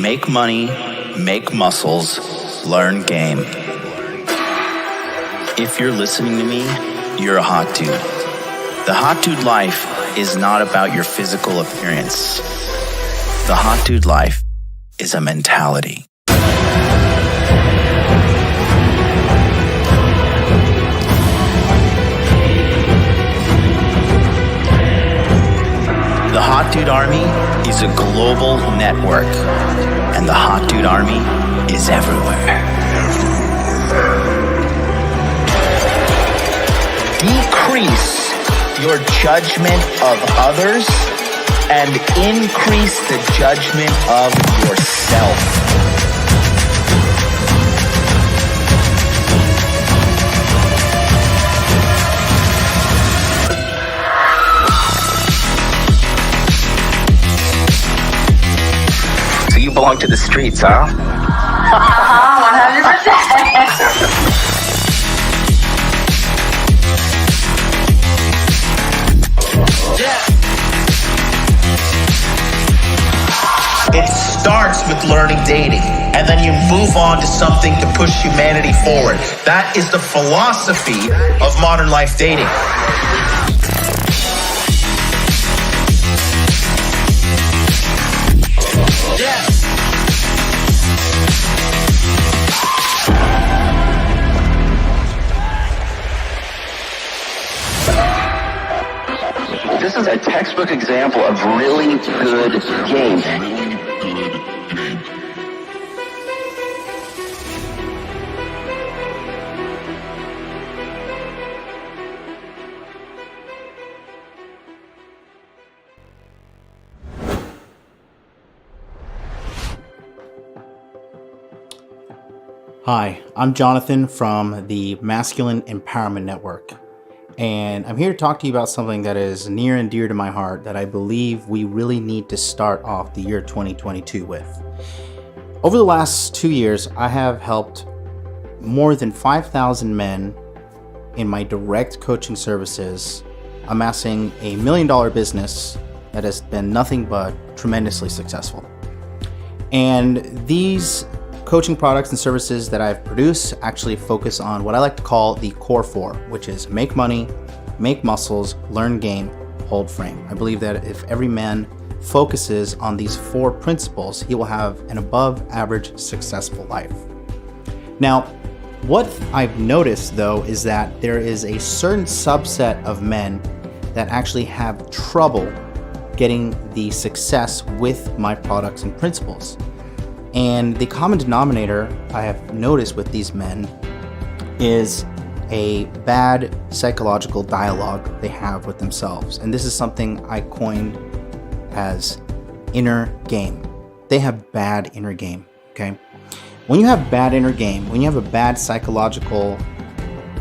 Make money, make muscles, learn game. If you're listening to me, you're a hot dude. The hot dude life is not about your physical appearance. The hot dude life is a mentality. The Hot Dude Army is a global network, and the Hot Dude Army is everywhere. Decrease your judgment of others and increase the judgment of yourself. So you belong to the streets, huh? 100%. It starts with learning dating, and then you move on to something to push humanity forward. That is the philosophy of modern life dating. This is a textbook example of really good game. Hi, I'm Jonathan from the Masculine Empowerment Network, and I'm here to talk to you about something that is near and dear to my heart that I believe we really need to start off the year 2022 with. Over the last 2 years, I have helped more than 5,000 men in my direct coaching services, amassing $1 million business that has been nothing but tremendously successful. And these coaching products and services that I've produced actually focus on what I like to call the core four, which is make money, make muscles, learn game, hold frame. I believe that if every man focuses on these four principles, he will have an above average successful life. Now, what I've noticed though is that there is a certain subset of men that actually have trouble getting the success with my products and principles. And the common denominator I have noticed with these men is a bad psychological dialogue they have with themselves. And this is something I coined as inner game. They have bad inner game, okay? When you have bad inner game, when you have a bad psychological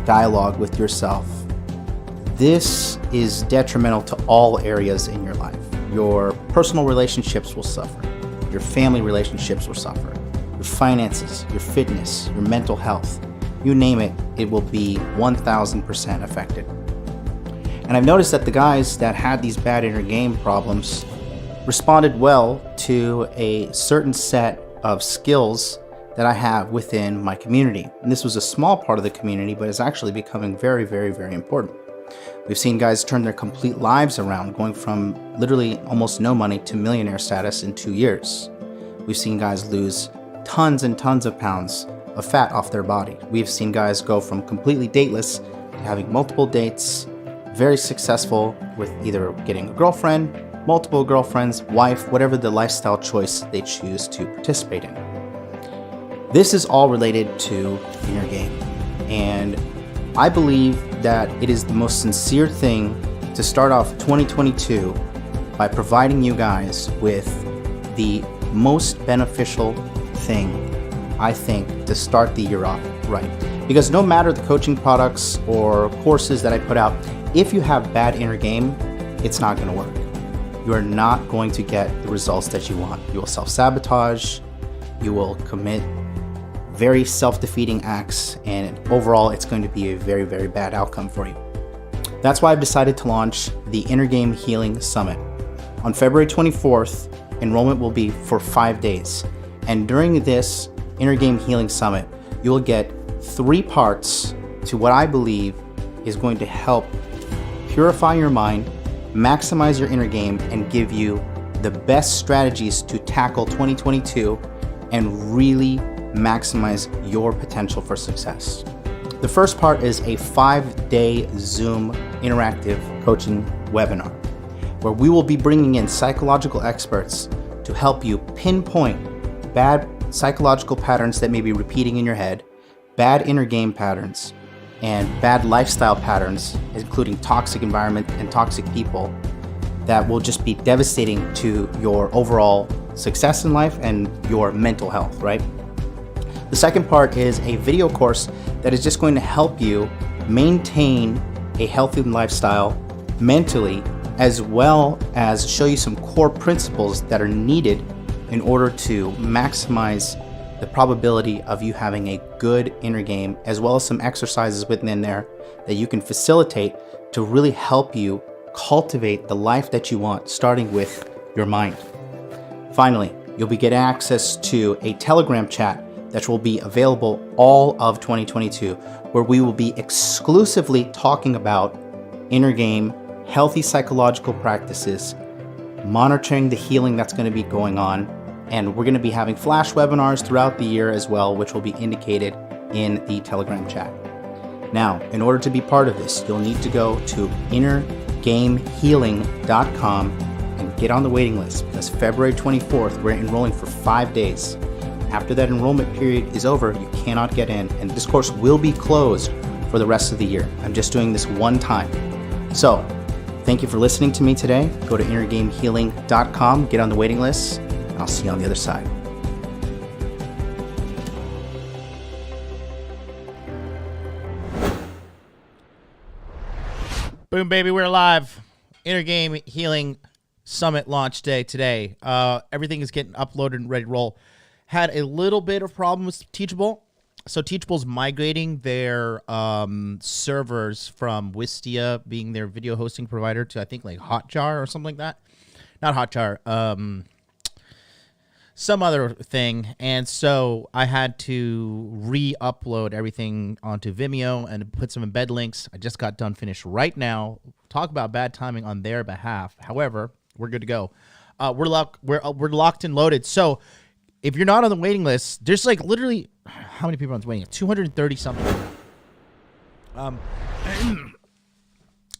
dialogue with yourself, this is detrimental to all areas in your life. Your personal relationships will suffer. Your family relationships will suffer. Your finances, your fitness, your mental health, you name it, it will be 1,000% affected. And I've noticed that the guys that had these bad inner game problems responded well to a certain set of skills that I have within my community. And this was a small part of the community, but it's actually becoming very, very, very important. We've seen guys turn their complete lives around, going from literally almost no money to millionaire status in 2 years. We've seen guys lose tons and tons of pounds of fat off their body. We've seen guys go from completely dateless to having multiple dates, very successful with either getting a girlfriend, multiple girlfriends, wife, whatever the lifestyle choice they choose to participate in. This is all related to inner game. And I believe that it is the most sincere thing to start off 2022 by providing you guys with the most beneficial thing, I think, to start the year off right. Because no matter the coaching products or courses that I put out, if you have bad inner game, it's not going to work. You are not going to get the results that you want. You will self-sabotage, you will commit very self-defeating acts, and overall it's going to be a very, very bad outcome for you. That's why I've decided to launch the Inner Game Healing Summit. On February 24th, enrollment will be for 5 days. And during this Inner Game Healing Summit, you will get 3 parts to what I believe is going to help purify your mind, maximize your inner game, and give you the best strategies to tackle 2022 and really maximize your potential for success. The first part is a 5-day Zoom interactive coaching webinar where we will be bringing in psychological experts to help you pinpoint bad psychological patterns that may be repeating in your head, bad inner game patterns, and bad lifestyle patterns, including toxic environment and toxic people, that will just be devastating to your overall success in life and your mental health, right? The second part is a video course that is just going to help you maintain a healthy lifestyle mentally, as well as show you some core principles that are needed in order to maximize the probability of you having a good inner game, as well as some exercises within there that you can facilitate to really help you cultivate the life that you want, starting with your mind. Finally, you'll be getting access to a Telegram chat that will be available all of 2022, where we will be exclusively talking about inner game, healthy psychological practices, monitoring the healing that's going to be going on, and we're going to be having flash webinars throughout the year as well, which will be indicated in the Telegram chat. Now, in order to be part of this, you'll need to go to innergamehealing.com and get on the waiting list, because February 24th, we're enrolling for 5 days. After that enrollment period is over, you cannot get in, and this course will be closed for the rest of the year. I'm just doing this one time. So, thank you for listening to me today. Go to innergamehealing.com, get on the waiting list, and I'll see you on the other side. Boom, baby, we're live. Inner Game Healing Summit launch day today. Everything is getting uploaded and ready to roll. Had a little bit of problem with Teachable. So Teachable's migrating their servers from Wistia, being their video hosting provider, to I think like Hotjar or something like that. Not Hotjar. Some other thing. And so I had to re-upload everything onto Vimeo and put some embed links. I just got done finished right now. Talk about bad timing on their behalf. However, we're good to go. We're locked and loaded. So if you're not on the waiting list, there's like literally, how many people are on the waiting list? 230 something.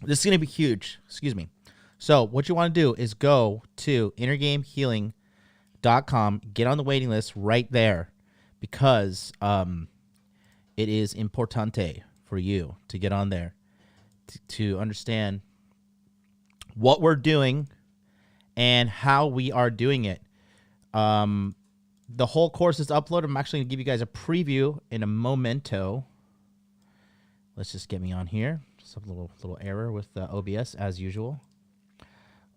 This is going to be huge. Excuse me. So what you want to do is go to innergamehealing.com, get on the waiting list right there, because it is importante for you to get on there to understand what we're doing and how we are doing it. The whole course is uploaded. I'm actually going to give you guys a preview in a momento. Let's just get me on here. Some little error with OBS as usual.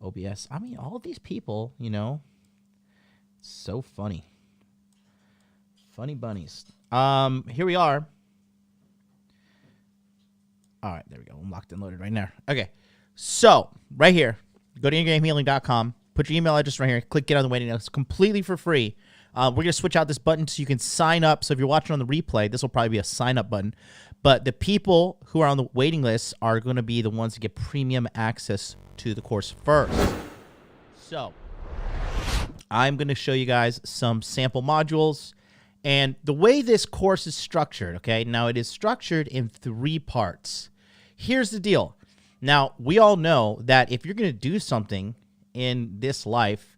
OBS. I mean, all of these people, you know, so funny. Funny bunnies. Here we are. All right, there we go. I'm locked and loaded right now. Okay. So, right here, go to innergamehealing.com. Put your email address right here. Click get on the waiting list. It's completely for free. We're going to switch out this button so you can sign up. So if you're watching on the replay, this will probably be a sign-up button. But the people who are on the waiting list are going to be the ones that get premium access to the course first. So I'm going to show you guys some sample modules and the way this course is structured, okay? Now, it is structured in 3 parts. Here's the deal. Now, we all know that if you're going to do something in this life,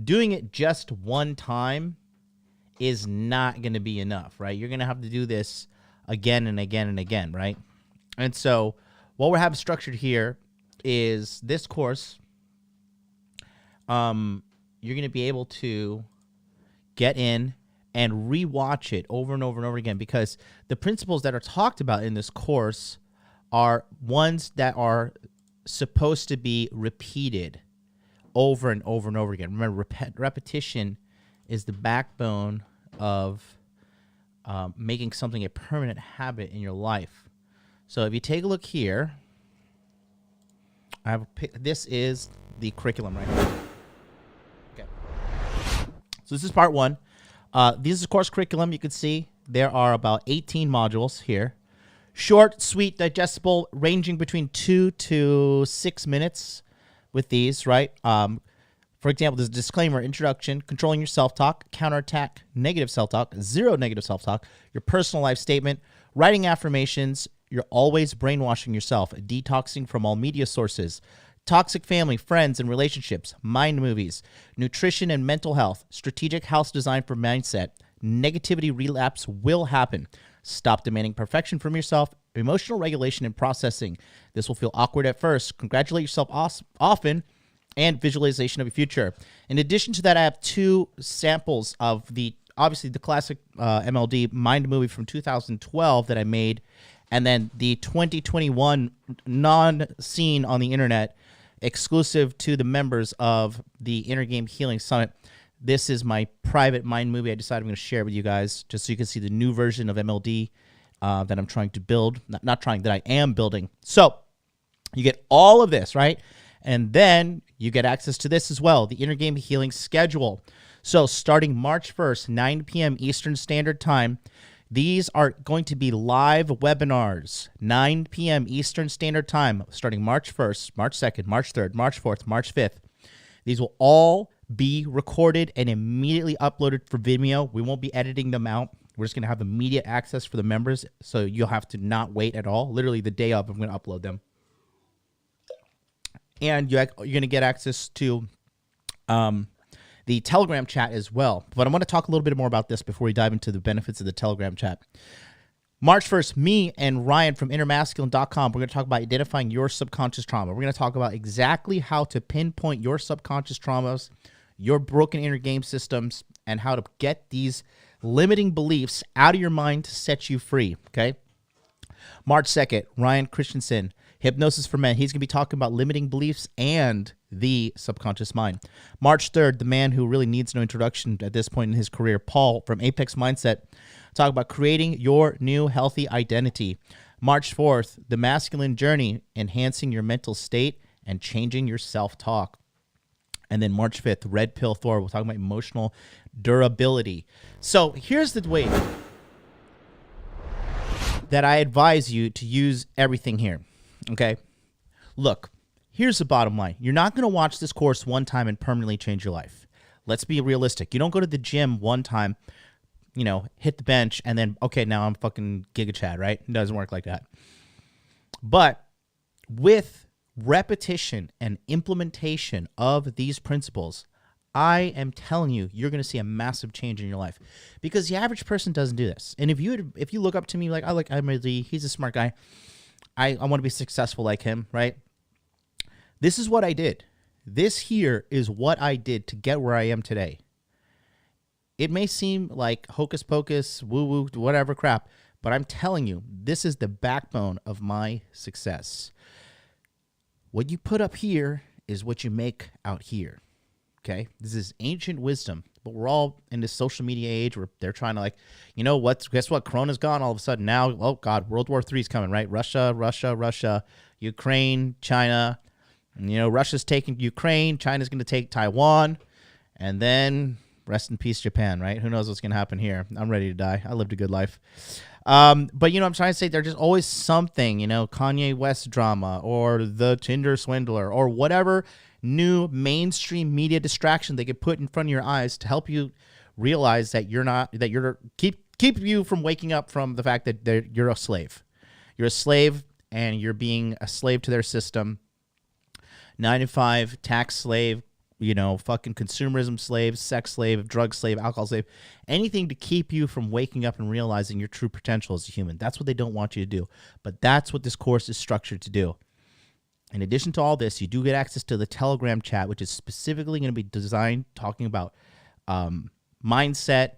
doing it just one time is not going to be enough, right? You're going to have to do this again and again and again, right? And so what we have structured here is this course. You're going to be able to get in and rewatch it over and over and over again, because the principles that are talked about in this course are ones that are supposed to be repeated over and over and over again. Remember, repetition is the backbone of making something a permanent habit in your life. So if you take a look here, this is the curriculum right here. Okay. So this is part 1. This is course curriculum. You can see there are about 18 modules here. Short, sweet, digestible, ranging between 2 to 6 minutes with these, right? For example, there's a disclaimer, introduction, controlling your self-talk, counterattack, negative self-talk, zero negative self-talk, your personal life statement, writing affirmations, you're always brainwashing yourself, detoxing from all media sources, toxic family, friends, and relationships, mind movies, nutrition and mental health, strategic house design for mindset, negativity relapse will happen. Stop demanding perfection from yourself, emotional regulation and processing. This will feel awkward at first. Congratulate yourself often, and visualization of your future. In addition to that, I have 2 samples of obviously the classic MLD mind movie from 2012 that I made, and then the 2021 non-seen on the internet, exclusive to the members of the Inner Game Healing Summit. This is my private mind movie I decided I'm going to share with you guys, just so you can see the new version of MLD that I'm trying to build. Not trying, that I am building. So you get all of this, right? And then you get access to this as well, the Inner Game Healing schedule. So starting March 1st, 9 p.m. Eastern Standard Time, these are going to be live webinars, 9 p.m. Eastern Standard Time, starting March 1st, March 2nd, March 3rd, March 4th, March 5th. These will all be recorded and immediately uploaded for Vimeo. We won't be editing them out. We're just going to have immediate access for the members, so you'll have to not wait at all. Literally the day of, I'm going to upload them. And you're going to get access to the Telegram chat as well. But I want to talk a little bit more about this before we dive into the benefits of the Telegram chat. March 1st, me and Ryan from InnerMasculine.com, we're going to talk about identifying your subconscious trauma. We're going to talk about exactly how to pinpoint your subconscious traumas, your broken inner game systems, and how to get these limiting beliefs out of your mind to set you free, okay? March 2nd, Ryan Christensen, Hypnosis for Men. He's going to be talking about limiting beliefs and the subconscious mind. March 3rd, the man who really needs no introduction at this point in his career, Paul from Apex Mindset, talk about creating your new healthy identity. March 4th, the masculine journey, enhancing your mental state and changing your self-talk. And then March 5th, Red Pill Thor, we'll talk about emotional durability. So here's the way that I advise you to use everything here. Okay, look, here's the bottom line. You're not going to watch this course one time and permanently change your life. Let's be realistic. You don't go to the gym one time, hit the bench, and then, okay, now I'm fucking Giga Chad, right? It doesn't work like that. But with repetition and implementation of these principles, I am telling you, you're going to see a massive change in your life, because the average person doesn't do this. And if you look up to me like, I like Emily, he's a smart guy, I want to be successful like him, right? This is what I did. This here is what I did to get where I am today. It may seem like hocus pocus, woo-woo, whatever crap, but I'm telling you, this is the backbone of my success. What you put up here is what you make out here, okay? This is ancient wisdom, but we're all in this social media age where they're trying to guess what? Corona's gone all of a sudden now. Oh, God, World War III is coming, right? Russia, Ukraine, China. And, Russia's taking Ukraine. China's going to take Taiwan. And then rest in peace, Japan, right? Who knows what's going to happen here? I'm ready to die. I lived a good life. But, I'm trying to say there's just always something, Kanye West drama or the Tinder swindler or whatever new mainstream media distraction they could put in front of your eyes to help you realize that keep you from waking up from the fact that you're a slave. You're a slave, and you're being a slave to their system. 9 to 5, tax slave, fucking consumerism slave, sex slave, drug slave, alcohol slave, anything to keep you from waking up and realizing your true potential as a human. That's what they don't want you to do. But that's what this course is structured to do. In addition to all this, you do get access to the Telegram chat, which is specifically going to be designed talking about mindset,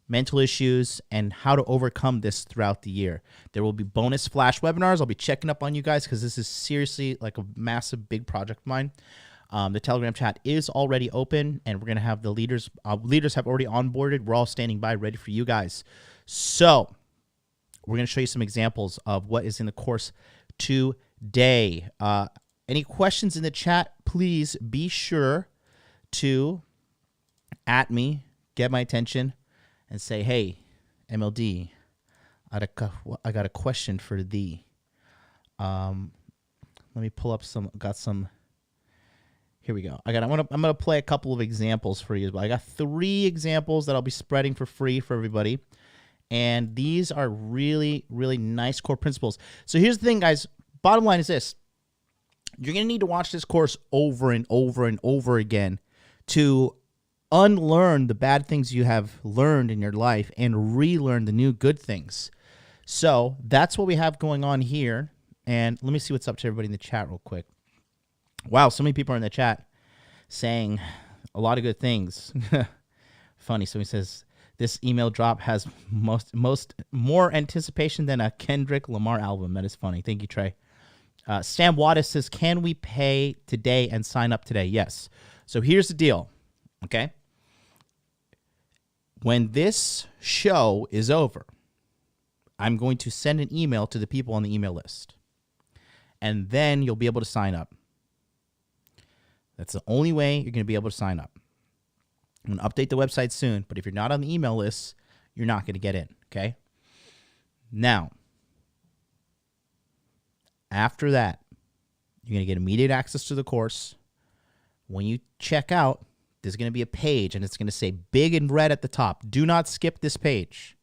mental issues, and how to overcome this throughout the year. There will be bonus flash webinars. I'll be checking up on you guys because this is seriously like a massive, big project of mine. The Telegram chat is already open, and we're going to have the leaders. Leaders have already onboarded. We're all standing by, ready for you guys. So we're going to show you some examples of what is in the course today. Any questions in the chat, please be sure to @ me, get my attention, and say, hey, MLD, I got a question for thee. Let me pull up some. Here we go. I'm gonna play a couple of examples for you. I got 3 examples that I'll be spreading for free for everybody. And these are really, really nice core principles. So here's the thing, guys. Bottom line is this. You're going to need to watch this course over and over and over again to unlearn the bad things you have learned in your life and relearn the new good things. So that's what we have going on here. And let me see what's up to everybody in the chat real quick. Wow, so many people are in the chat saying a lot of good things. Funny. Somebody says, this email drop has more anticipation than a Kendrick Lamar album. That is funny. Thank you, Trey. Sam Wattis says, can we pay today and sign up today? Yes. So here's the deal, okay? When this show is over, I'm going to send an email to the people on the email list. And then you'll be able to sign up. That's the only way you're going to be able to sign up. I'm going to update the website soon, but if you're not on the email list, you're not going to get in, okay? Now, after that, you're going to get immediate access to the course. When you check out, there's going to be a page, and it's going to say big in red at the top, do not skip this page.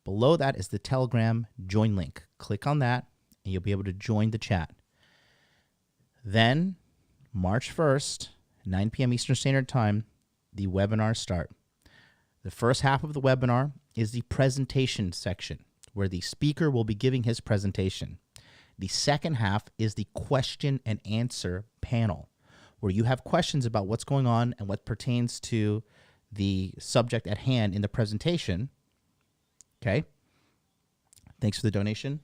Below that is the Telegram join link. Click on that, and you'll be able to join the chat. Then, March 1st, 9 p.m. Eastern Standard Time, the webinars start. The first half of the webinar is the presentation section, where the speaker will be giving his presentation. The second half is the question and answer panel, where you have questions about what's going on and what pertains to the subject at hand in the presentation. Okay? Thanks for the donation.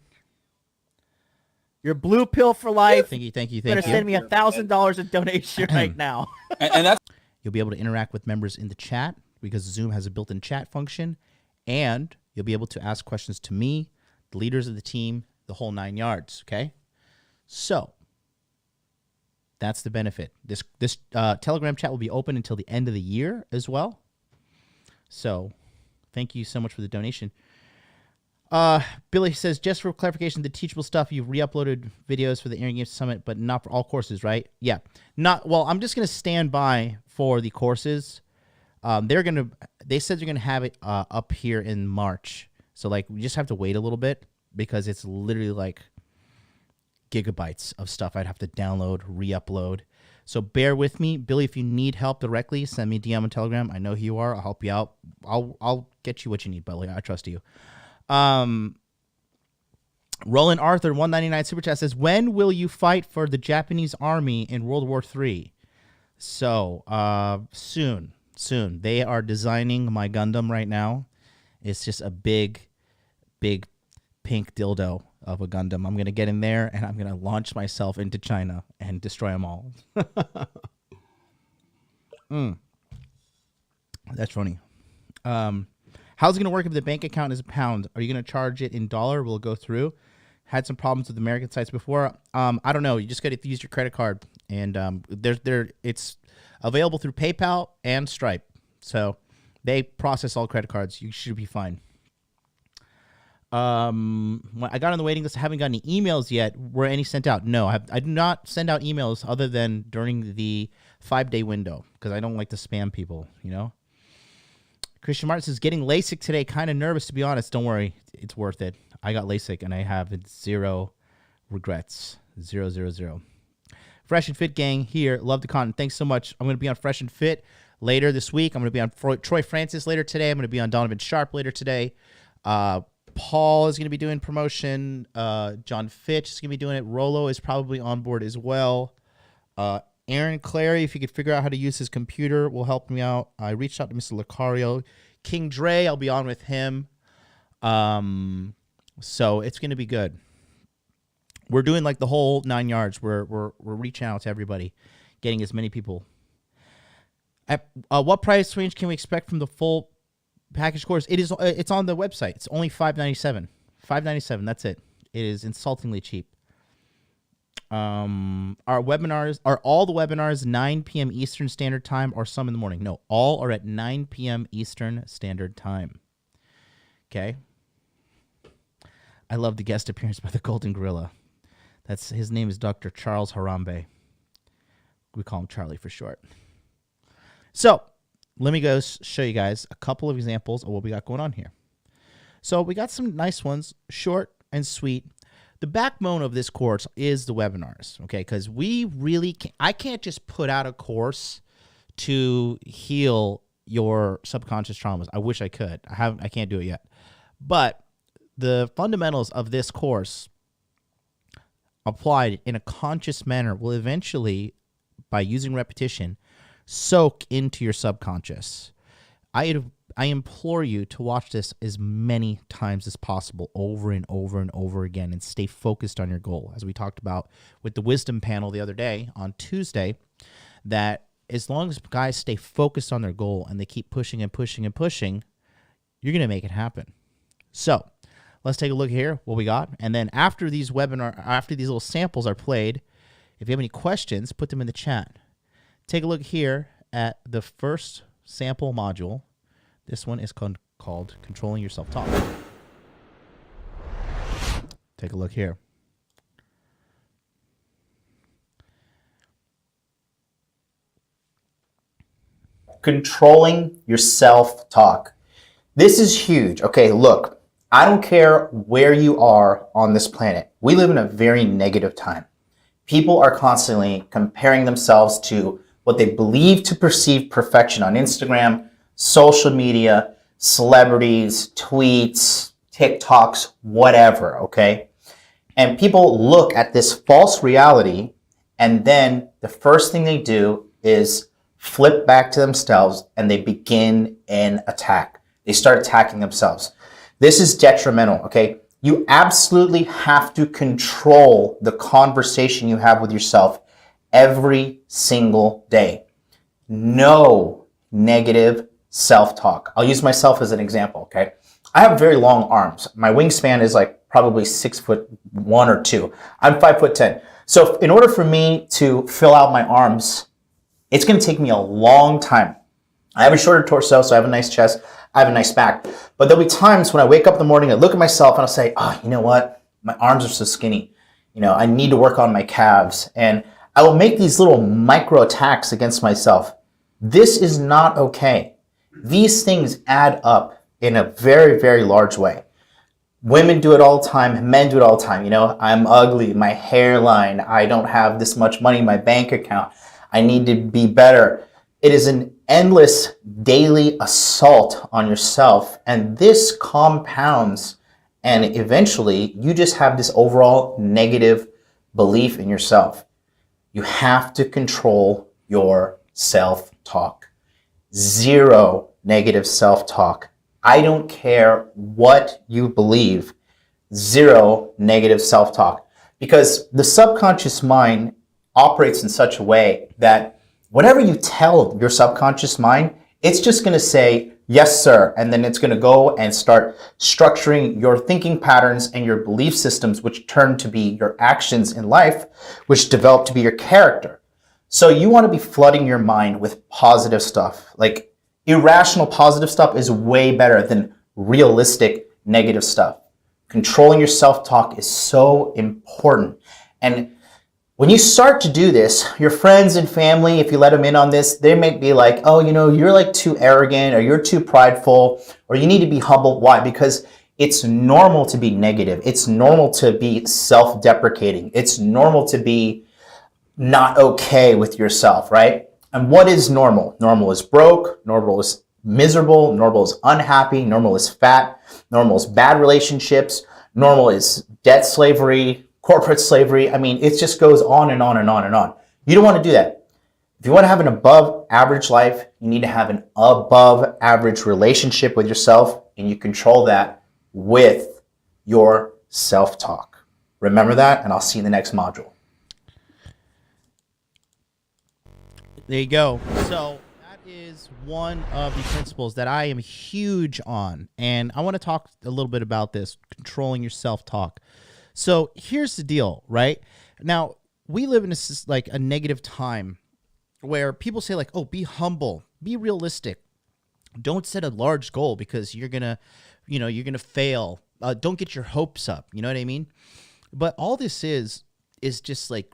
Your blue pill for life. Thank you. You're going to send me $1,000 in donation right now. And that's You'll be able to interact with members in the chat because Zoom has a built-in chat function, and you'll be able to ask questions to me, the leaders of the team, the whole 9 yards, okay? So that's the benefit. This Telegram chat will be open until the end of the year as well. So thank you so much for the donation. Billy says, just for clarification, the teachable stuff, you've re-uploaded videos for the Aaron Games Summit, but not for all courses, right? Yeah. Well, I'm just going to stand by for the courses. They said they're going to have it up here in March. So, like, we just have to wait a little bit because it's literally, like, gigabytes of stuff I'd have to download, re-upload. So bear with me. Billy, if you need help directly, send me a DM on Telegram. I know who you are. I'll help you out. I'll get you what you need, Billy. I trust you. Roland Arthur, 199 Super Chat says, when will you fight for the Japanese army in World War III? So, soon. They are designing my Gundam right now. It's just a big pink dildo of a Gundam. I'm going to get in there and I'm going to launch myself into China and destroy them all. That's funny. How's it going to work if the bank account is a pound? Are you going to charge it in dollar? Will it go through? Had some problems with American sites before. I don't know. You just got to use your credit card, and it's available through PayPal and Stripe. So they process all credit cards. You should be fine. When I got on the waiting list, I haven't gotten any emails yet. Were any sent out? No, I do not send out emails other than during the 5-day window because I don't like to spam people, you know? Christian Martin says, getting LASIK today, kind of nervous, to be honest. Don't worry. It's worth it. I got LASIK, and I have 0 regrets. 0. Fresh and Fit gang here. Love the content. Thanks so much. I'm going to be on Fresh and Fit later this week. I'm going to be on Troy Francis later today. I'm going to be on Donovan Sharp later today. Paul is going to be doing promotion. John Fitch is going to be doing it. Rolo is probably on board as well. Aaron Clary, if you could figure out how to use his computer, will help me out. I reached out to Mr. Lucario. King Dre, I'll be on with him. So it's going to be good. We're doing like the whole 9 yards. We're reaching out to everybody, getting as many people. At what price range can we expect from the full package course? It's on the website. It's only $597. $597. That's it. It is insultingly cheap. Are all the webinars 9 p.m. Eastern Standard Time or some in the morning? No, all are at 9 p.m. Eastern Standard Time. Okay. I love the guest appearance by the Golden Gorilla. His name is Dr. Charles Harambe. We call him Charlie for short. So let me go show you guys a couple of examples of what we got going on here. So we got some nice ones, short and sweet. The backbone of this course is the webinars, okay? Because we really I can't just put out a course to heal your subconscious traumas. I wish I could. I can't do it yet. But the fundamentals of this course applied in a conscious manner will eventually, by using repetition, soak into your subconscious. I implore you to watch this as many times as possible, over and over and over again, and stay focused on your goal. As we talked about with the wisdom panel the other day on Tuesday, that as long as guys stay focused on their goal and they keep pushing and pushing and pushing, you're going to make it happen. So let's take a look here, what we got. And then after these little samples are played, if you have any questions, put them in the chat. Take a look here at the first sample module. This one is called Controlling Your Self-Talk. Take a look here. Controlling your self-talk. This is huge. Okay, look, I don't care where you are on this planet. We live in a very negative time. People are constantly comparing themselves to what they believe to perceive perfection on Instagram, social media, celebrities, tweets, TikToks, whatever, okay? And people look at this false reality, and then the first thing they do is flip back to themselves and they begin an attack. They start attacking themselves. This is detrimental, okay? You absolutely have to control the conversation you have with yourself every single day. No negative self-talk. I'll use myself as an example, okay? I have very long arms. My wingspan is like probably 6'1" or 2. I'm 5'10". So in order for me to fill out my arms, it's going to take me a long time. I have a shorter torso, so I have a nice chest. I have a nice back. But there'll be times when I wake up in the morning, I look at myself and I'll say, oh, you know what? My arms are so skinny. You know, I need to work on my calves. And I will make these little micro attacks against myself. This is not okay. These things add up in a very, very large way. Women do it all the time. Men do it all the time. You know, I'm ugly. My hairline. I don't have this much money in my bank account. I need to be better. It is an endless daily assault on yourself. And this compounds. And eventually, you just have this overall negative belief in yourself. You have to control your self-talk. Zero negative self-talk. I don't care what you believe. Zero negative self-talk. Because the subconscious mind operates in such a way that whatever you tell your subconscious mind, it's just going to say, yes, sir. And then it's going to go and start structuring your thinking patterns and your belief systems, which turn to be your actions in life, which develop to be your character. So you want to be flooding your mind with positive stuff. Like irrational positive stuff is way better than realistic negative stuff. Controlling your self-talk is so important. And when you start to do this, your friends and family, if you let them in on this, they may be like, oh, you know, you're like too arrogant or you're too prideful or you need to be humble. Why? Because it's normal to be negative. It's normal to be self-deprecating. It's normal to be not okay with yourself, right? And what is normal? Normal is broke. Normal is miserable. Normal is unhappy. Normal is fat. Normal is bad relationships. Normal is debt slavery, corporate slavery. I mean, it just goes on and on and on and on. You don't want to do that. If you want to have an above average life, you need to have an above average relationship with yourself, and you control that with your self-talk. Remember that, and I'll see you in the next module. There you go. So that is one of the principles that I am huge on, and I want to talk a little bit about this, controlling your self-talk. So here's the deal, right? Now, we live in a negative time where people say like, oh, be humble, be realistic. Don't set a large goal because you're going to, you're going to fail. Don't get your hopes up. You know what I mean? But all this is just like,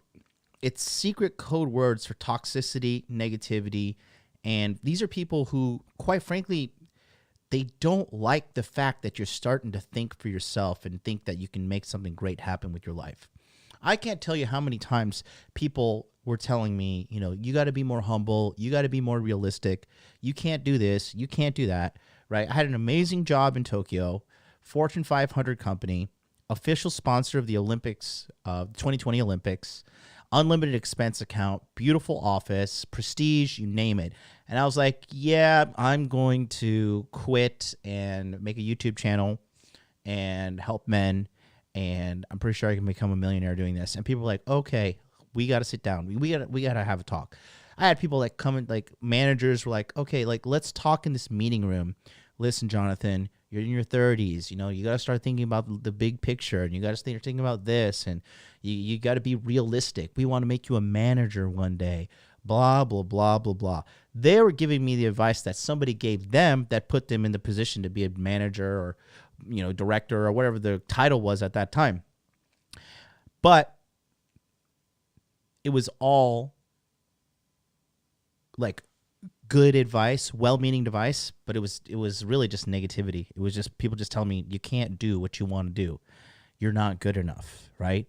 it's secret code words for toxicity, negativity. And these are people who, quite frankly, they don't like the fact that you're starting to think for yourself and think that you can make something great happen with your life. I can't tell you how many times people were telling me, you got to be more humble. You got to be more realistic. You can't do this. You can't do that, right? I had an amazing job in Tokyo, Fortune 500 company, official sponsor of the Olympics, 2020 Olympics, unlimited expense account, beautiful office, prestige, you name it. And I was like, yeah, I'm going to quit and make a YouTube channel and help men. And I'm pretty sure I can become a millionaire doing this. And people were like, okay, we got to sit down. We got to have a talk. I had people like come in, like managers were like, okay, like let's talk in this meeting room. Listen, Jonathan, you're in your 30s. You got to start thinking about the big picture, and you got to start thinking about this, and you got to be realistic. We want to make you a manager one day. Blah, blah, blah, blah, blah. They were giving me the advice that somebody gave them that put them in the position to be a manager or, director or whatever the title was at that time. But it was all like good advice, well-meaning advice, but it was really just negativity. It was just people just telling me you can't do what you want to do. You're not good enough, right?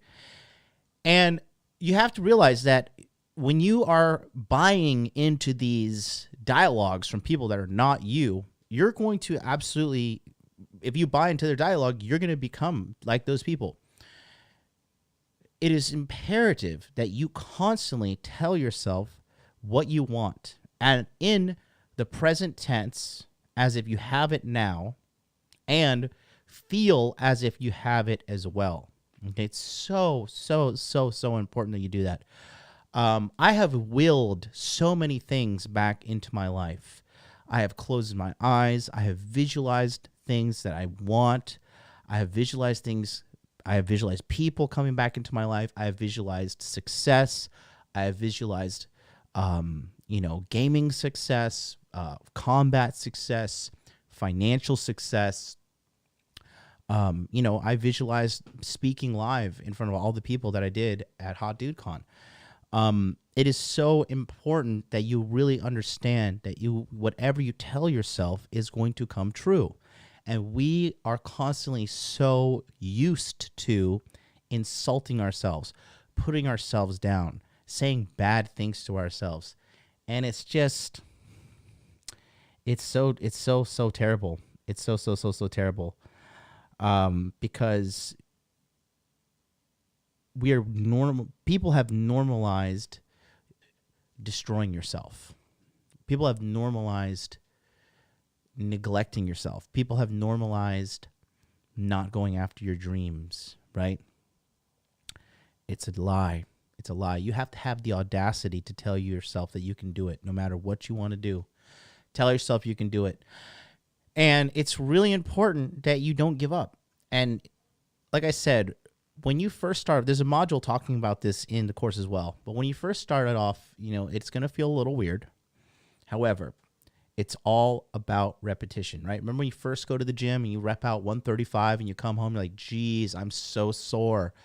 And you have to realize that when you are buying into these dialogues from people that are not you, you're going to absolutely, if you buy into their dialogue, you're going to become like those people. It is imperative that you constantly tell yourself what you want, and in the present tense, as if you have it now, and feel as if you have it as well. Okay, it's so important that you do that. I have willed so many things back into my life. I have closed my eyes. I have visualized things that I want. I have visualized things. I have visualized people coming back into my life. I have visualized success. I have visualized, gaming success, combat success, financial success. I visualized speaking live in front of all the people that I did at Hot Dude Con. It is so important that you really understand that whatever you tell yourself is going to come true. And we are constantly so used to insulting ourselves, putting ourselves down, saying bad things to ourselves. And it's just, it's so terrible. It's so terrible. Because people have normalized destroying yourself. People have normalized neglecting yourself. People have normalized not going after your dreams, right? It's a lie. It's a lie. You have to have the audacity to tell yourself that you can do it no matter what you want to do. Tell yourself you can do it. And it's really important that you don't give up. And like I said, when you first start, there's a module talking about this in the course as well. But when you first start it off, it's going to feel a little weird. However, it's all about repetition, right? Remember when you first go to the gym and you rep out 135 and you come home, you're like, geez, I'm so sore.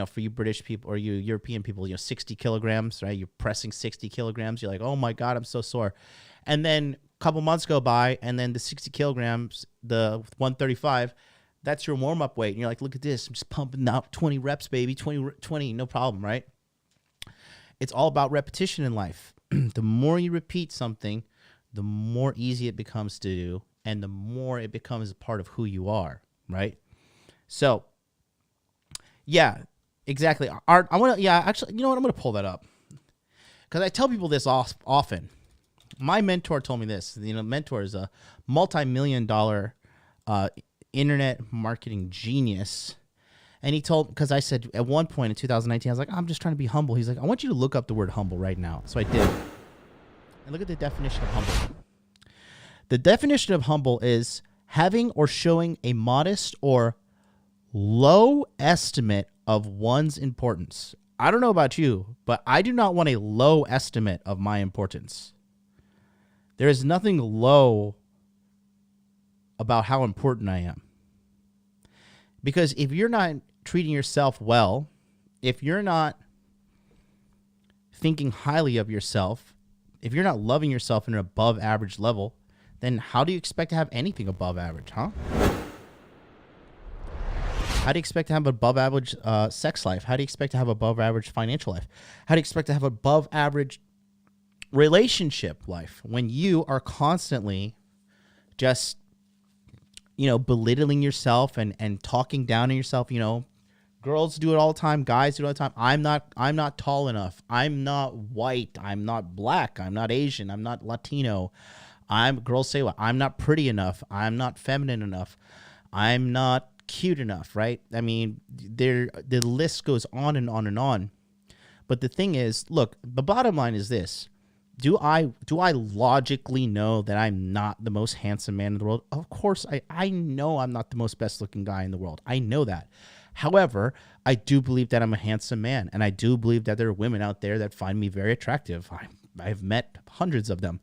For you British people or you European people, 60 kilograms, right? You're pressing 60 kilograms. You're like, oh my God, I'm so sore. And then a couple months go by and then the 60 kilograms, the 135, that's your warm-up weight. And you're like, look at this. I'm just pumping out 20 reps, baby. 20, no problem, right? It's all about repetition in life. The more you repeat something, the more easy it becomes to do, and the more it becomes a part of who you are, right? So, yeah, exactly. Actually, you know what? I'm going to pull that up. Because I tell people this often. My mentor told me this. Mentor is a multi-million-dollar internet marketing genius. And he told, because I said at one point in 2019, I was like, I'm just trying to be humble. He's like, I want you to look up the word humble right now. So I did. And look at the definition of humble. The definition of humble is having or showing a modest or low estimate of one's importance. I don't know about you, but I do not want a low estimate of my importance. There is nothing low about how important I am. Because if you're not treating yourself well, if you're not thinking highly of yourself, if you're not loving yourself in an above average level, then how do you expect to have anything above average, huh? How do you expect to have above average sex life? How do you expect to have above average financial life? How do you expect to have above average relationship life when you are constantly just, belittling yourself and talking down on yourself? Girls do it all the time. Guys do it all the time. I'm not tall enough. I'm not white. I'm not black. I'm not Asian. I'm not Latino. Girls say what? I'm not pretty enough. I'm not feminine enough. I'm not cute enough, right? I mean, the list goes on and on and on. But the thing is, look, the bottom line is this. Do I logically know that I'm not the most handsome man in the world? Of course, I know I'm not the most best looking guy in the world. I know that. However, I do believe that I'm a handsome man, and I do believe that there are women out there that find me very attractive. I've met hundreds of them.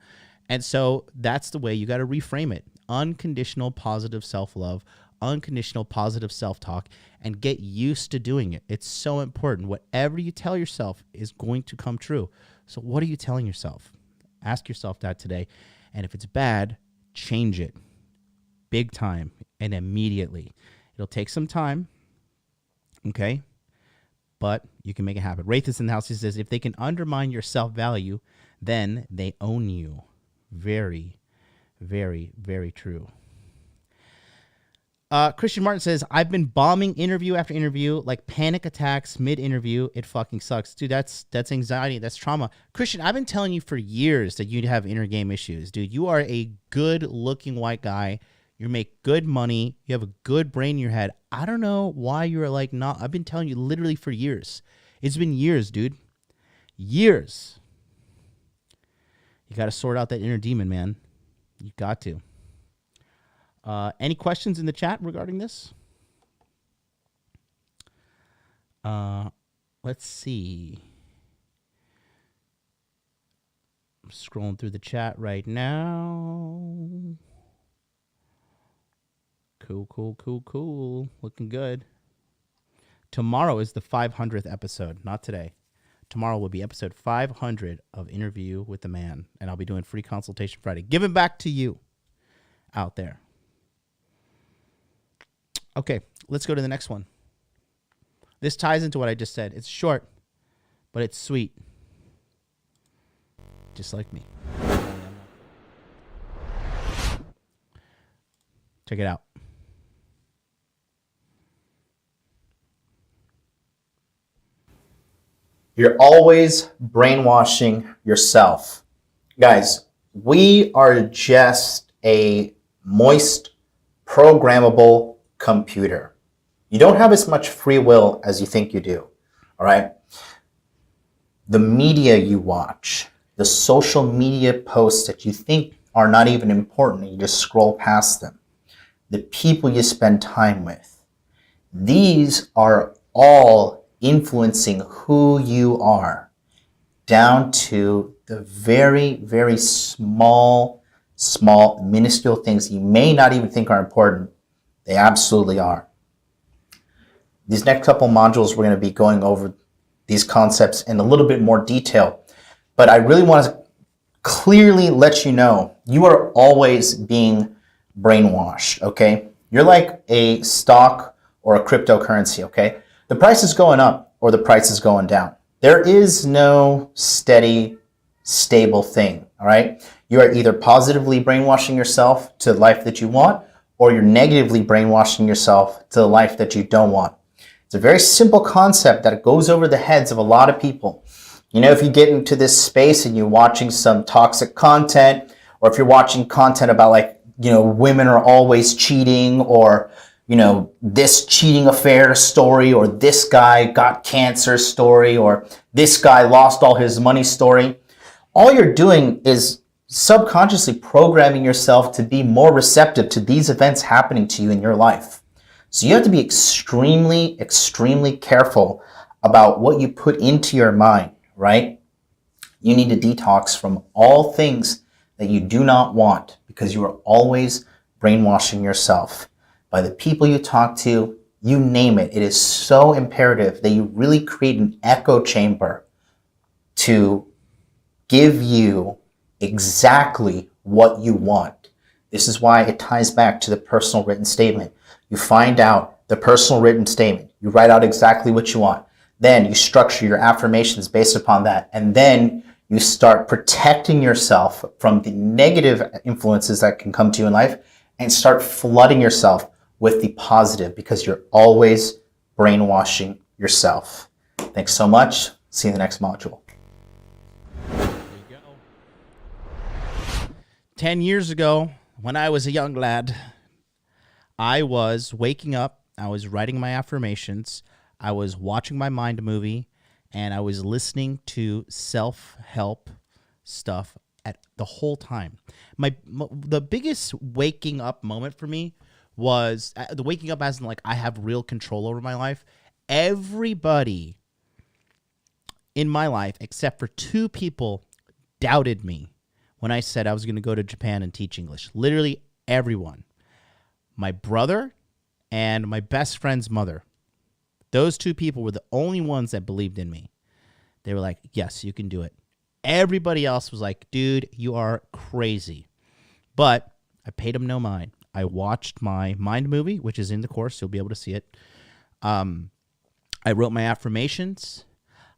And so that's the way you got to reframe it. Unconditional positive self-love, unconditional positive self-talk, and get used to doing it. It's so important. Whatever you tell yourself is going to come true. So what are you telling yourself? Ask yourself that today. And if it's bad, change it big time and immediately. It'll take some time, okay? But you can make it happen. Wraith is in the house. He says, if they can undermine your self-value, then they own you. Very, very, very true. Christian Martin says, I've been bombing interview after interview, like panic attacks mid-interview. It fucking sucks. Dude, that's anxiety. That's trauma. Christian, I've been telling you for years that you'd have inner game issues. Dude, you are a good-looking white guy. You make good money. You have a good brain in your head. I don't know why you're like not. I've been telling you literally for years. It's been years, dude. Years. You got to sort out that inner demon, man. You got to. Any questions in the chat regarding this? Let's see. I'm scrolling through the chat right now. Cool. Looking good. Tomorrow is the 500th episode, not today. Tomorrow will be episode 500 of Interview with the Man, and I'll be doing free consultation Friday. Giving back to you out there. Okay, let's go to the next one. This ties into what I just said. It's short, but it's sweet. Just like me. Check it out. You're always brainwashing yourself. Guys, we are just a moist, programmable computer. You don't have as much free will as you think you do, all right? The media you watch, the social media posts that you think are not even important, and you just scroll past them, the people you spend time with, these are all influencing who you are, down to the very, very small, minuscule things you may not even think are important. They absolutely are. These next couple modules, we're going to be going over these concepts in a little bit more detail, but I really want to clearly let you know, you are always being brainwashed, okay? You're like a stock or a cryptocurrency, okay? The price is going up or the price is going down. There is no steady, stable thing, all right? You are either positively brainwashing yourself to the life that you want, or you're negatively brainwashing yourself to the life that you don't want. It's a very simple concept that goes over the heads of a lot of people. You know, if you get into this space and you're watching some toxic content, or if you're watching content about like, women are always cheating, or this cheating affair story, or this guy got cancer story, or this guy lost all his money story. All you're doing is subconsciously programming yourself to be more receptive to these events happening to you in your life. So you have to be extremely, extremely careful about what you put into your mind, right? You need to detox from all things that you do not want, because you are always brainwashing yourself by the people you talk to, you name it. It is so imperative that you really create an echo chamber to give you exactly what you want. This is why it ties back to the personal written statement. You find out the personal written statement. You write out exactly what you want. Then you structure your affirmations based upon that. And then you start protecting yourself from the negative influences that can come to you in life and start flooding yourself with the positive, because you're always brainwashing yourself. Thanks so much. See you in the next module. 10 years ago, when I was a young lad, I was waking up, I was writing my affirmations, I was watching my mind movie, and I was listening to self-help stuff at the whole time. The biggest waking up moment for me was the waking up as in like I have real control over my life. Everybody in my life, except for 2 people, doubted me when I said I was going to go to Japan and teach English. Literally everyone. My brother and my best friend's mother. Those 2 people were the only ones that believed in me. They were like, yes, you can do it. Everybody else was like, dude, you are crazy. But I paid them no mind. I watched my mind movie, which is in the course. You'll be able to see it. I wrote my affirmations.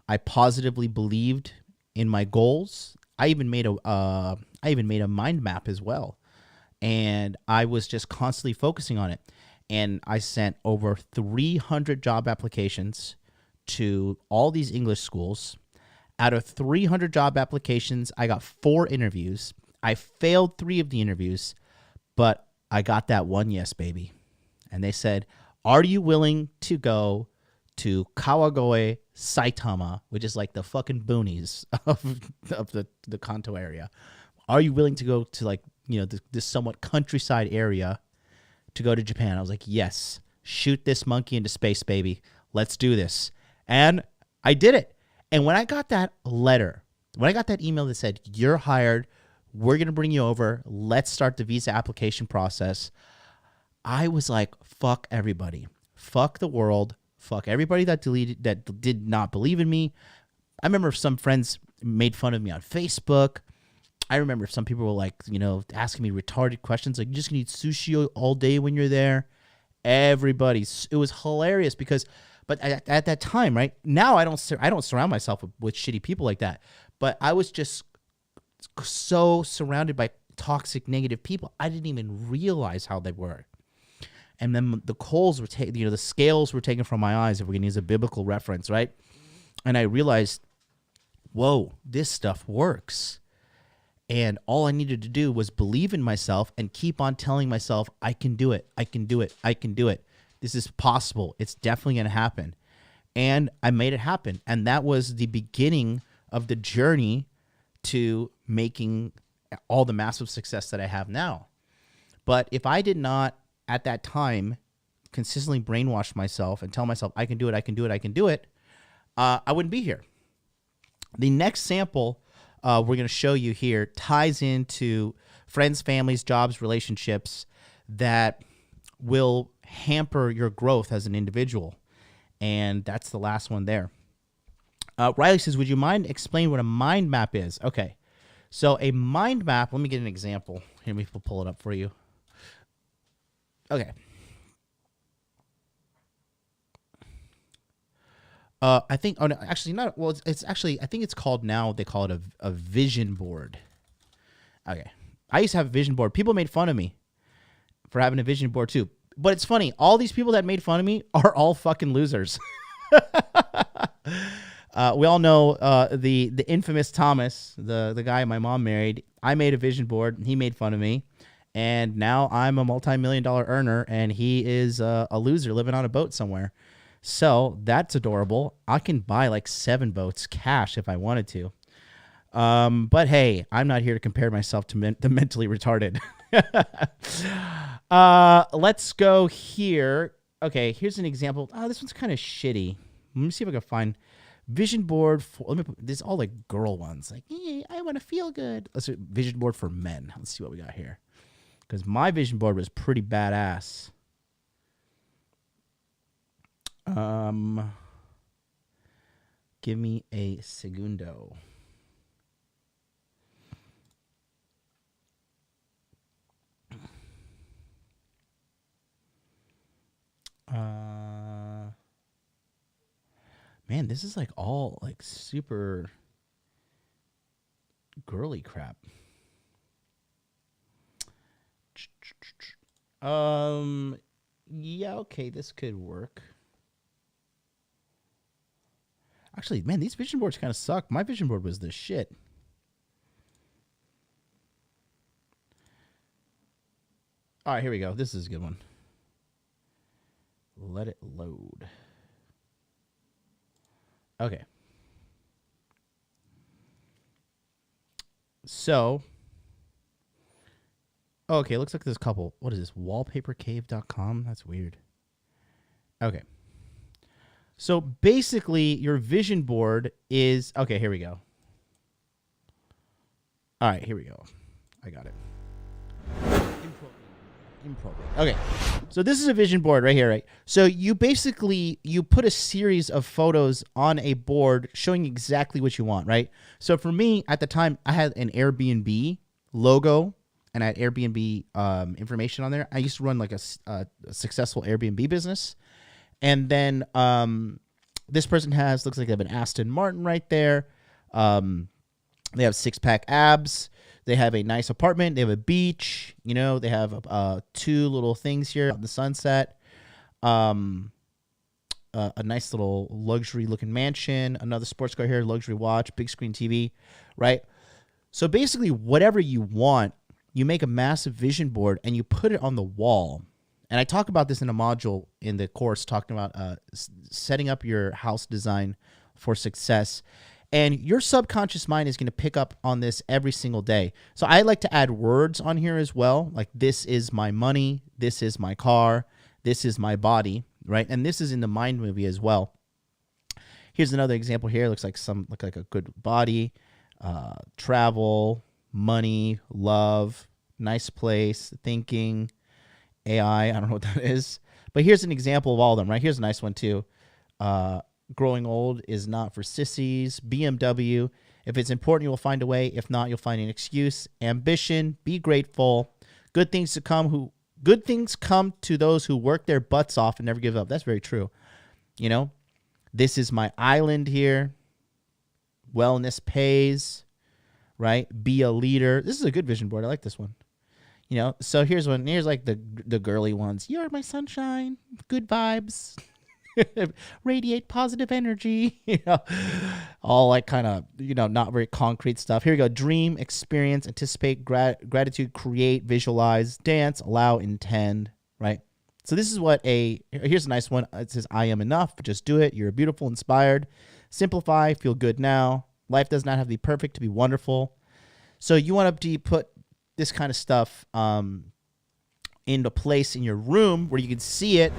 I positively believed in my goals. I even made a mind map as well, and I was just constantly focusing on it. And I sent over 300 job applications to all these English schools. Out of 300 job applications, I got 4 interviews. I failed 3 of the interviews, but I got that one yes, baby. And they said, "Are you willing to go to Kawagoe, Saitama," which is like the fucking boonies of the Kanto area. "Are you willing to go to, like, you know, this somewhat countryside area to go to Japan?" I was like, yes, shoot this monkey into space, baby. Let's do this. And I did it. And when I got that letter, when I got that email that said, "You're hired, we're going to bring you over, let's start the visa application process," I was like, fuck everybody. Fuck the world. Fuck everybody that did not believe in me. I remember some friends made fun of me on Facebook. I remember some people were like, you know, asking me retarded questions like, "You just gonna eat sushi all day when you're there?" It was hilarious because, but at that time, right now, I don't surround myself with shitty people like that. But I was just so surrounded by toxic, negative people. I didn't even realize how they were. And then the coals were taken, you know, the scales were taken from my eyes, if we're going to use a biblical reference, right? And I realized, whoa, this stuff works. And all I needed to do was believe in myself and keep on telling myself, I can do it, I can do it, I can do it. This is possible. It's definitely going to happen. And I made it happen. And that was the beginning of the journey to making all the massive success that I have now. But if I did not, at that time, consistently brainwash myself and tell myself, I can do it, I can do it, I can do it, I wouldn't be here. The next sample we're going to show you here ties into friends, families, jobs, relationships that will hamper your growth as an individual. And that's the last one there. Riley says, would you mind explaining what a mind map is? Okay. So a mind map, let me get an example. Here, we will pull it up for you. Okay. I think, oh no, actually not, well, it's actually, I think it's called now, they call it a vision board. Okay. I used to have a vision board. People made fun of me for having a vision board too. But it's funny, all these people that made fun of me are all fucking losers. We all know the infamous Thomas, the guy my mom married. I made a vision board, and he made fun of me. And now I'm a multi-million-dollar earner, and he is a loser living on a boat somewhere. So that's adorable. I can buy like 7 boats cash if I wanted to. But hey, I'm not here to compare myself to the mentally retarded. Let's go here. Okay, here's an example. Oh, this one's kind of shitty. Let me see if I can find vision board for. Let me put this all like girl ones. Like, hey, I want to feel good. Let's do vision board for men. Let's see what we got here. Because my vision board was pretty badass. Give me a segundo. Man, this is like all like super girly crap. Yeah, okay, this could work. Actually, man, these vision boards kind of suck. My vision board was the shit. All right, here we go. This is a good one. Let it load. Okay. So, okay, looks like there's a couple. What is this? Wallpapercave.com? That's weird. Okay. So basically, your vision board is... Okay, here we go. All right, here we go. I got it. Okay, so this is a vision board right here, right? So you basically, you put a series of photos on a board showing exactly what you want, right? So for me, at the time, I had an Airbnb logo and I had Airbnb information on there. I used to run like a successful Airbnb business. And then this person looks like they have an Aston Martin right there. They have six-pack abs. They have a nice apartment. They have a beach. You know, they have two little things here on the sunset. A nice little luxury-looking mansion. Another sports car here, luxury watch, big screen TV, right? So basically, whatever you want, you make a massive vision board and you put it on the wall. And I talk about this in a module in the course, talking about setting up your house design for success. And your subconscious mind is going to pick up on this every single day. So I like to add words on here as well. Like, this is my money. This is my car. This is my body, right? And this is in the mind movie as well. Here's another example here. Looks like a good body, travel, money, love, nice place, thinking, AI. I don't know what that is. But here's an example of all of them, right? Here's a nice one too. Growing old is not for sissies. BMW. If it's important, you will find a way. If not, you'll find an excuse. Ambition. Be grateful. Good things come to those who work their butts off and never give up. That's very true. You know, this is my island here. Wellness pays, right? Be a leader. This is a good vision board. I like this one. You know, so here's one. Here's like the girly ones. You're my sunshine. Good vibes. Radiate positive energy. You know, all like kind of, you know, not very concrete stuff. Here we go. Dream, experience, anticipate, gratitude, create, visualize, dance, allow, intend. Right. So this is here's a nice one. It says, I am enough. Just do it. You're beautiful, inspired. Simplify. Feel good now. Life does not have to be perfect to be wonderful. So you want to put this kind of stuff into place in your room where you can see it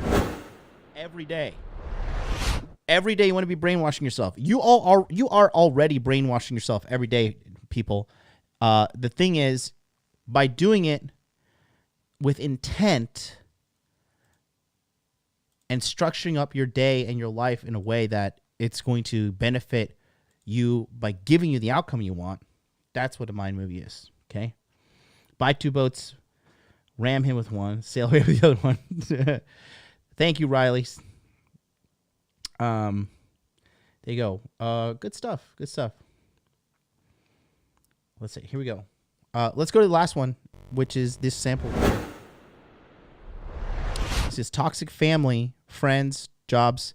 every day. Every day you want to be brainwashing yourself. You are already brainwashing yourself every day, people. The thing is, by doing it with intent and structuring up your day and your life in a way that it's going to benefit you by giving you the outcome you want, that's what a mind movie is, okay? Buy two boats, ram him with one, sail away with the other one. Thank you, Riley. There you go. Good stuff. Good stuff. Let's see. Here we go. Let's go to the last one, which is this sample. This is toxic family, friends, jobs,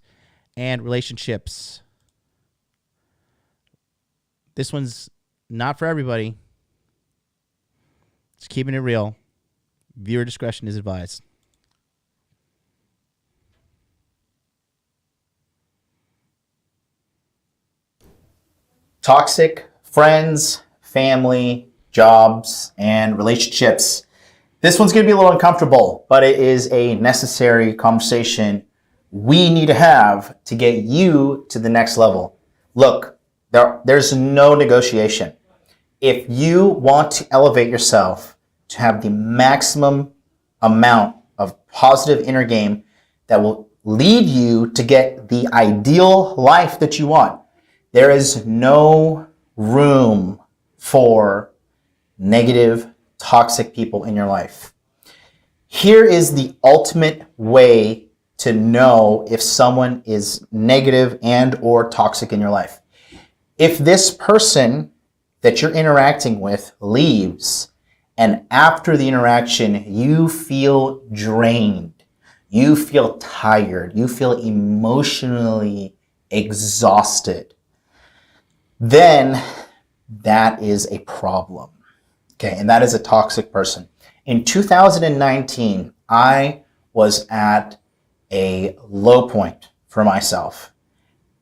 and relationships. This one's not for everybody. Just keeping it real. Viewer discretion is advised. Toxic friends, family, jobs, and relationships. This one's going to be a little uncomfortable, but it is a necessary conversation we need to have to get you to the next level. Look, there's no negotiation. If you want to elevate yourself to have the maximum amount of positive inner game that will lead you to get the ideal life that you want. There is no room for negative, toxic people in your life. Here is the ultimate way to know if someone is negative and or toxic in your life. If this person that you're interacting with leaves, and after the interaction you feel drained, you feel tired, you feel emotionally exhausted, then that is a problem. Okay, and that is a toxic person. In 2019, I was at a low point for myself.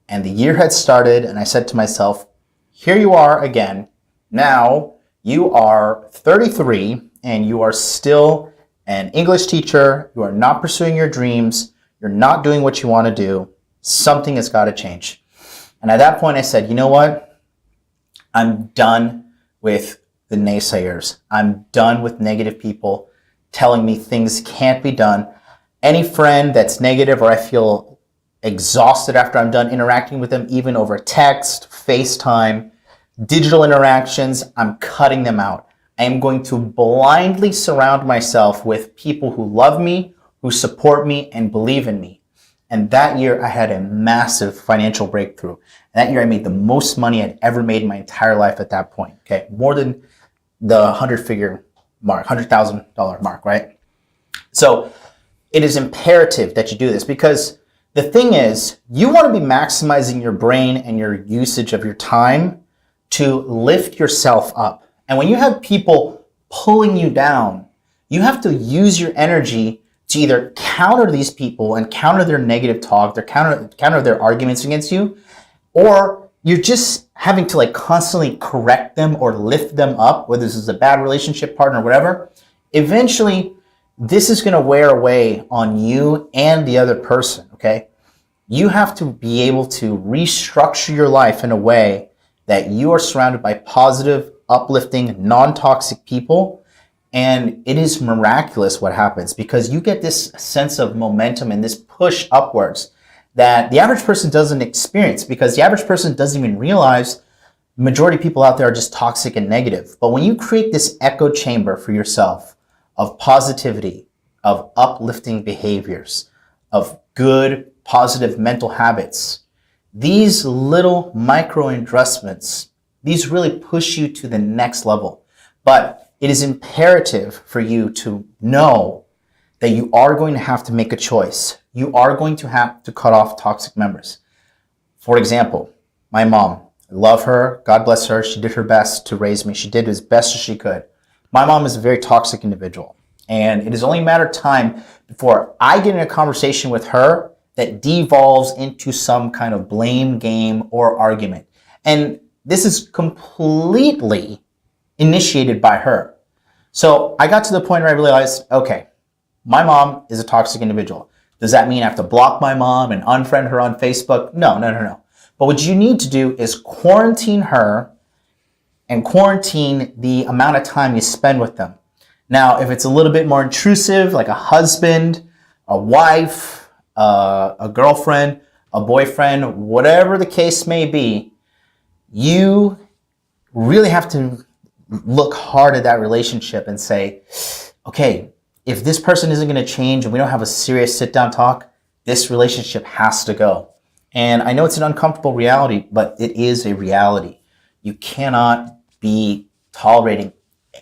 And the year had started, and I said to myself, here you are again. Now you are 33 and you are still an English teacher. You are not pursuing your dreams. You're not doing what you want to do. Something has got to change. And at that point I said, you know what? I'm done with the naysayers. I'm done with negative people telling me things can't be done. Any friend that's negative or I feel exhausted after I'm done interacting with them, even over text, FaceTime, digital interactions, I'm cutting them out. I am going to blindly surround myself with people who love me, who support me, and believe in me. And that year I had a massive financial breakthrough. And that year I made the most money I'd ever made in my entire life at that point. Okay, more than the 100-figure mark, $100,000 mark, right? So it is imperative that you do this, because the thing is, you want to be maximizing your brain and your usage of your time to lift yourself up. And when you have people pulling you down, you have to use your energy to either counter these people and counter their negative talk, counter their arguments against you, or you're just having to like constantly correct them or lift them up, whether this is a bad relationship partner or whatever. Eventually, this is going to wear away on you and the other person, okay? You have to be able to restructure your life in a way that you are surrounded by positive, uplifting, non-toxic people. And it is miraculous what happens, because you get this sense of momentum and this push upwards that the average person doesn't experience, because the average person doesn't even realize the majority of people out there are just toxic and negative. But when you create this echo chamber for yourself of positivity, of uplifting behaviors, of good, positive mental habits, these little micro adjustments, these really push you to the next level. But it is imperative for you to know that you are going to have to make a choice. You are going to have to cut off toxic members. For example, my mom, I love her, God bless her, she did her best to raise me. She did as best as she could. My mom is a very toxic individual, and it is only a matter of time before I get in a conversation with her that devolves into some kind of blame game or argument. And this is completely initiated by her. So I got to the point where I realized, okay, my mom is a toxic individual. Does that mean I have to block my mom and unfriend her on Facebook? No. But what you need to do is quarantine her and quarantine the amount of time you spend with them. Now, if it's a little bit more intrusive, like a husband, a wife, a girlfriend, a boyfriend, whatever the case may be, you really have to look hard at that relationship and say, okay, if this person isn't going to change and we don't have a serious sit-down talk, this relationship has to go. And I know it's an uncomfortable reality, but it is a reality. You cannot be tolerating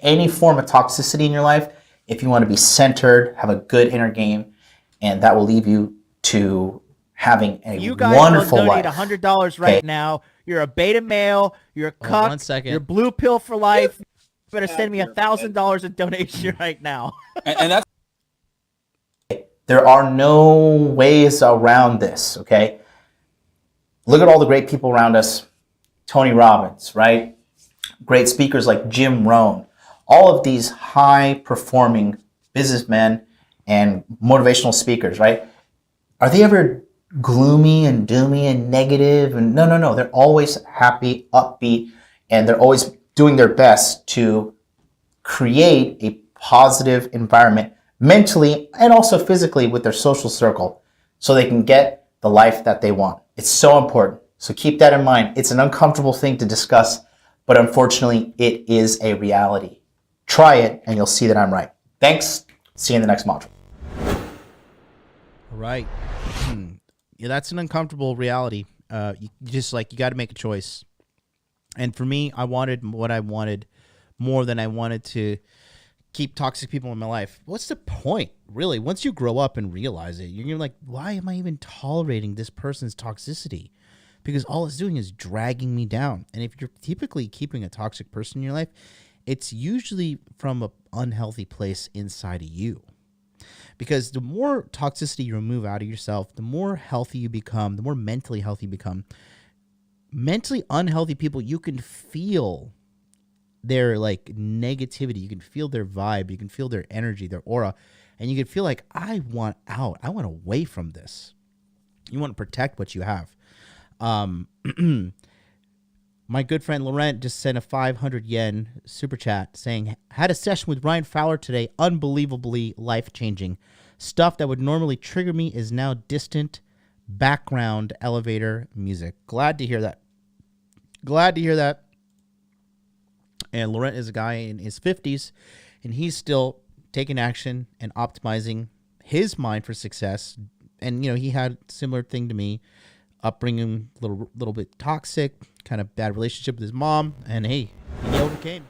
any form of toxicity in your life if you want to be centered, have a good inner game, and that will lead you to having a You guys wonderful will donate life. $100 right now. You're a beta male. You're a cuck. 1 second. You're blue pill for life. You better send me $1,000 in donation right now. And that's There are no ways around this, okay? Look at all the great people around us. Tony Robbins, right? Great speakers like Jim Rohn. All of these high-performing businessmen and motivational speakers, right? Are they ever gloomy and doomy and negative? And no. They're always happy, upbeat, and they're always doing their best to create a positive environment mentally and also physically with their social circle. so they can get the life that they want. It's so important. So keep that in mind. It's an uncomfortable thing to discuss, but unfortunately, it is a reality. Try it, and you'll see that I'm right. Thanks. See you in the next module. Right. Yeah, that's an uncomfortable reality. You got to make a choice. And for me, I wanted what I wanted more than I wanted to keep toxic people in my life. What's the point, really? Once you grow up and realize it, you're like, why am I even tolerating this person's toxicity? Because all it's doing is dragging me down. And if you're typically keeping a toxic person in your life, it's usually from an unhealthy place inside of you. Because the more toxicity you remove out of yourself, the more healthy you become, the more mentally healthy you become. Mentally unhealthy people, you can feel their like negativity. You can feel their vibe. You can feel their energy, their aura. And you can feel like, I want out. I want away from this. You want to protect what you have. My good friend Laurent just sent a 500 yen super chat saying, had a session with Ryan Fowler today. Unbelievably life-changing. Stuff that would normally trigger me is now distant background elevator music. Glad to hear that. Glad to hear that. And Laurent is a guy in his 50s, and he's still taking action and optimizing his mind for success. And, you know, he had a similar thing to me. Upbringing, little bit toxic, kind of bad relationship with his mom, and hey, he overcame.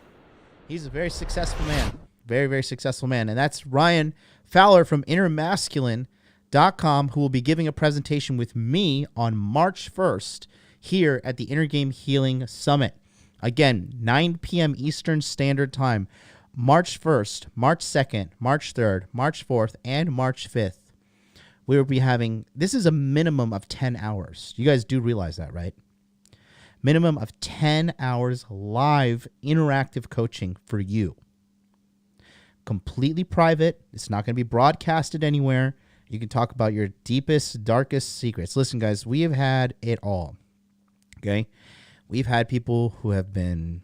He's a very successful man, very, very successful man, and that's Ryan Fowler from InnerMasculine.com, who will be giving a presentation with me on March 1st here at the Inner Game Healing Summit. Again, 9 p.m. Eastern Standard Time, March 1st, March 2nd, March 3rd, March 4th, and March 5th. We will be having, this is a minimum of 10 hours. You guys do realize that, right? Minimum of 10 hours live interactive coaching for you. Completely private. It's not going to be broadcasted anywhere. You can talk about your deepest, darkest secrets. Listen, guys, we have had it all. Okay? We've had people who have been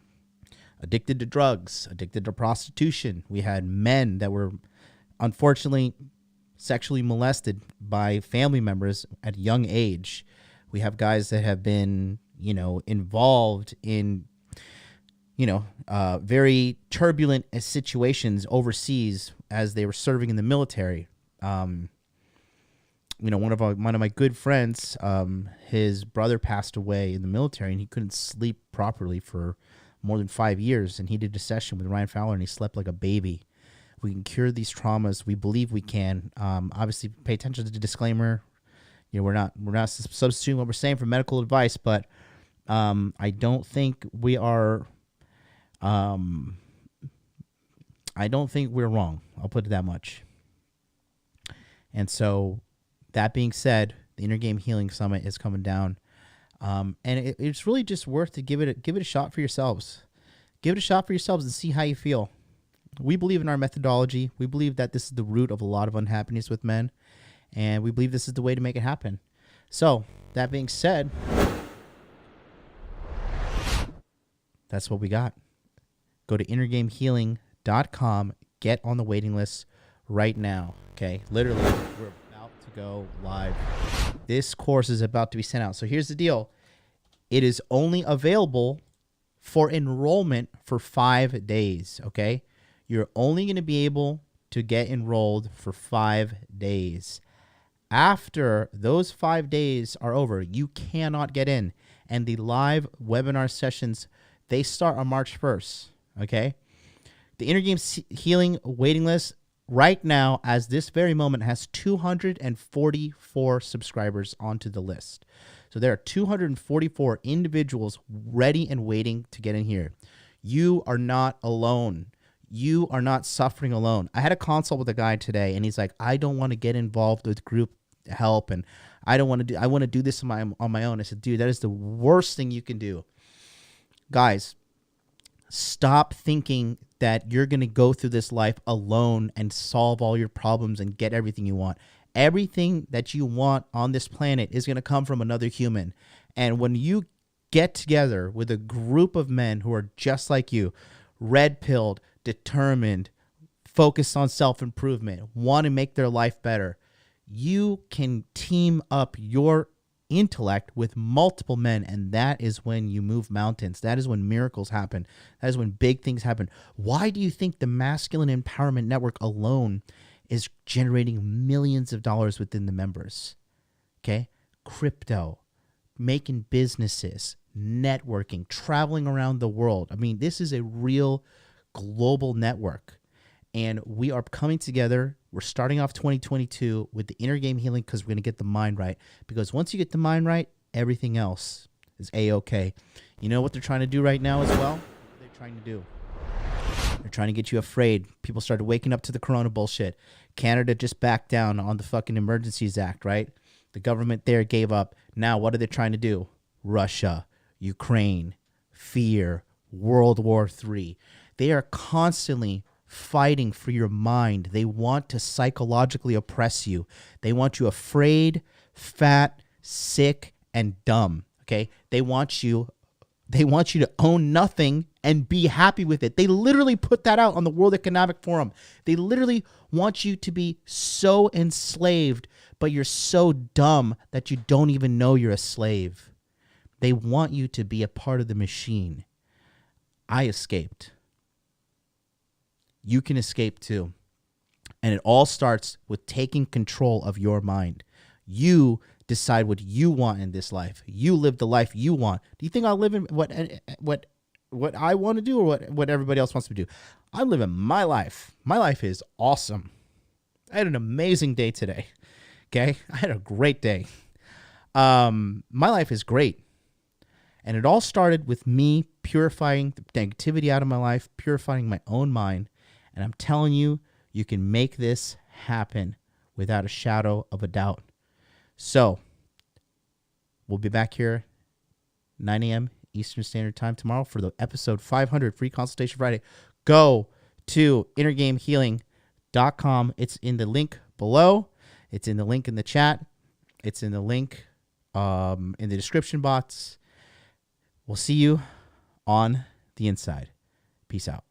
addicted to drugs, addicted to prostitution. We had men that were, unfortunately, sexually molested by family members at a young age. We have guys that have been, involved in, very turbulent situations overseas as they were serving in the military. One of my good friends, his brother passed away in the military, and he couldn't sleep properly for more than 5 years. And he did a session with Ryan Fowler, and he slept like a baby. We can cure these traumas. We believe we can. Obviously, pay attention to the disclaimer. We're not substituting what we're saying for medical advice, but I don't think we are. I don't think we're wrong. I'll put it that much. And so, that being said, the Inner Game Healing Summit is coming down, and it's really just worth to give it a shot for yourselves. Give it a shot for yourselves and see how you feel. We believe in our methodology. We believe that this is the root of a lot of unhappiness with men, and we believe this is the way to make it happen. So, that being said, that's what we got. Go to innergamehealing.com. Get on the waiting list right now. Okay? Literally, we're about to go live. This course is about to be sent out. So, here's the deal. It is only available for enrollment for 5 days. Okay? You're only going to be able to get enrolled for 5 days. After those 5 days are over, you cannot get in. And the live webinar sessions, they start on March 1st. Okay? The Inner Game Healing waiting list right now, as this very moment, has 244 subscribers onto the list. So there are 244 individuals ready and waiting to get in here. You are not alone. You are not suffering alone. I had a consult with a guy today, and he's like, I don't want to get involved with group help, and I want to do this on my own. I said, dude, that is the worst thing you can do. Guys, stop thinking that you're going to go through this life alone and solve all your problems and get everything you want. Everything that you want on this planet is going to come from another human. And when you get together with a group of men who are just like you, red-pilled, determined, focused on self-improvement, want to make their life better, you can team up your intellect with multiple men, and that is when you move mountains. That is when miracles happen. That is when big things happen. Why do you think the Masculine Empowerment Network alone is generating millions of dollars within the members? Okay? Crypto, making businesses, networking, traveling around the world. I mean, this is a real global network. And we are coming together. We're starting off 2022 with the inner game healing because we're going to get the mind right. Because once you get the mind right, everything else is A-okay. You know what they're trying to do right now as well? What are they trying to do? They're trying to get you afraid. People started waking up to the corona bullshit. Canada just backed down on the fucking Emergencies Act, right? The government there gave up. Now what are they trying to do? Russia, Ukraine, fear, World War III. They are constantly fighting for your mind. They want to psychologically oppress you. They want you afraid, fat, sick, and dumb. Okay? They want you to own nothing and be happy with it. They literally put that out on the World Economic Forum. They literally want you to be so enslaved, but you're so dumb that you don't even know you're a slave. They want you to be a part of the machine. I escaped. You can escape too. And it all starts with taking control of your mind. You decide what you want in this life. You live the life you want. Do you think I'll live in what I want to do or what everybody else wants me to do? I'm living my life. My life is awesome. I had an amazing day today. Okay? I had a great day. My life is great. And it all started with me purifying the negativity out of my life, purifying my own mind. And I'm telling you, you can make this happen without a shadow of a doubt. So, we'll be back here 9 a.m. Eastern Standard Time tomorrow for the episode 500 Free Consultation Friday. Go to innergamehealing.com. It's in the link below. It's in the link in the chat. It's in the link in the description box. We'll see you on the inside. Peace out.